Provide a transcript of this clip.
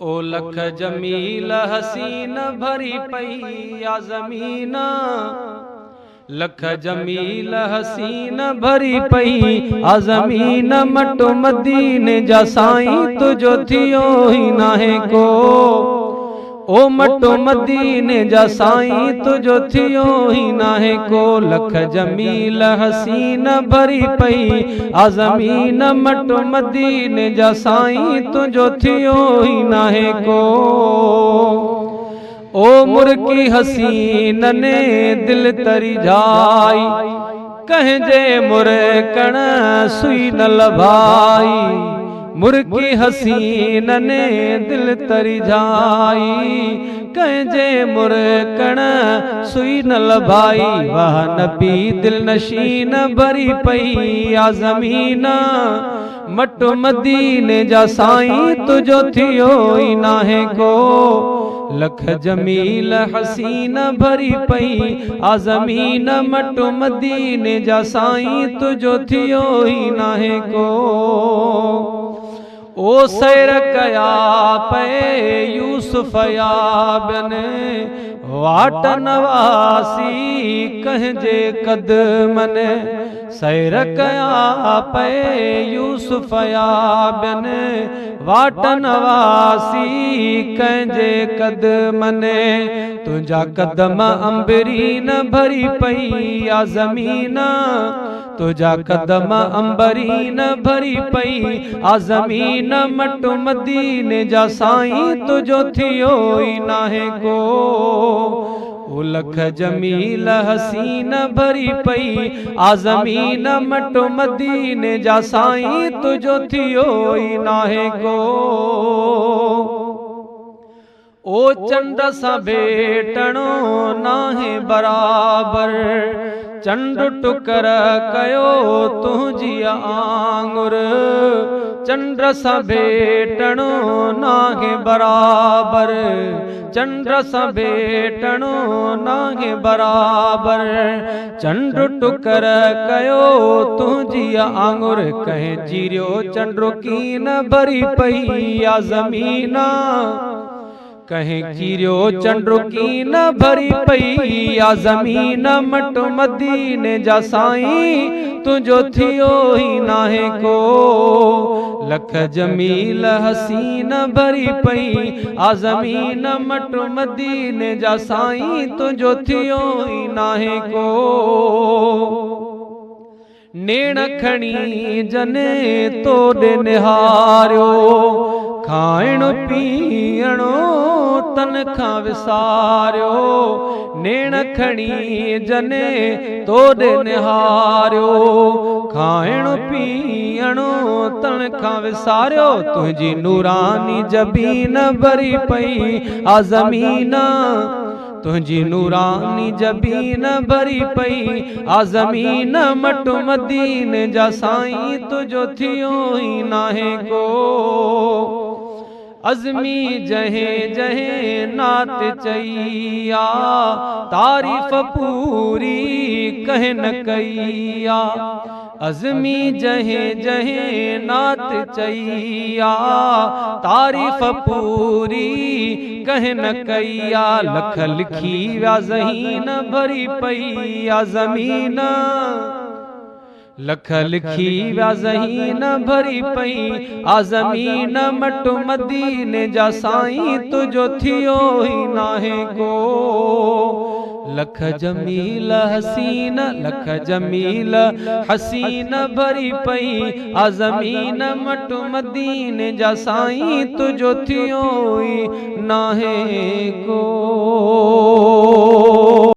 ओ लख जमील हसीन भरी पई आ ज़मीना, लख जमील हसीन भरी पई आ ज़मीन, मटो मदीने जा साईं तुझो थियो ही नाहे को। ओ मटो मदीने जा साईं तुझो थियो ही नाहे को। लख जमील हसीन भरी पई आ ज़मीन, मटो मदीने जा साईं तुझो थियो ही नाहे को। ओ मुर्की हसीन ने दिल तरी जाई, कहजे मुरकण सुई न लभाई। मुर्की हसीन ने दिल तरी जाई, कहजे मुरकण सुई न लभाई। वाह नबी दिल नशीन भरी पई आ ज़मीना, मटो मदीने जा साईं तुझो थियो ही नाहे को। लख जमील हसीन भरी पई आ ज़मीन, मटो मदीने जा साईं तुझो थियो ही नाहे को। ओ सैर कया पे यूसुफ याबन, वाट नवासी कहजे कदमन। सैर कया पे यूसुफ याबन, वाट नवासी कहजे कदमन। तुझा कदम अंबरीन भरी पई आ ज़मीना, तुझा कदम अंबरीन भरी पई आ ज़मीन, मटो मदीने जा साईं तुझो थियो ही नाहे को। ओ लख जमील हसीन भरी पई आ ज़मीन, मटो मदीने जा साईं तुझो थियो ही नाहे को। ओ चंड सा भेटणो नाहे बराबर, चंड टुकर कयो तुझी आंगुर। चंड सा भेटणो नाहे बराबर, चंड सा भेटणो नाहे बराबर। चंड टुकर कयो तुझी आंगुर, कहे जीरियो चंड्रो कीन भरी पई आ ज़मीना। कहीं चीरियो चंड्रो कीन भरी पई आ ज़मीन, मटो मदीने जा साईं तुझो थियो ही नाहे को। लख जमील हसीन भरी पई आ ज़मीन, मटो मदीने जा साईं तुझो थियो ही नाहे को। नेण खणी जने तोड़े निहारियो, खाइण पीअणो तन खां विसारियो। नेण खणी जने तोड़े निहारियो, खाइण पीअणो तन खां विसारियो। तुझी नूरानी जबीन भरी पई आ ज़मीना, तुझी नूरानी जबीन भरी पई आ ज़मीन, मटो मदीने जा साईं तुझो थियो ही नाहे को। अज़मी जहे जहे नात चईया, तारीफ़ पूरी कह न कईया। अज़मी जहे जहे नात चईया, तारीफ़ पूरी कह न कईया। लख लिखी व्या ज़हीन भरी पई आ ज़मीना, लख लिखी व्या ज़हीन भरी पई आ ज़मीन, मटो मदीने जा साईं तुझो थियो ही नाहे को। लख जमील हसीन, लख जमील हसीन भरी पई आ ज़मीन, मटो मदीने जा साईं तुझो थियो ही नाहे को।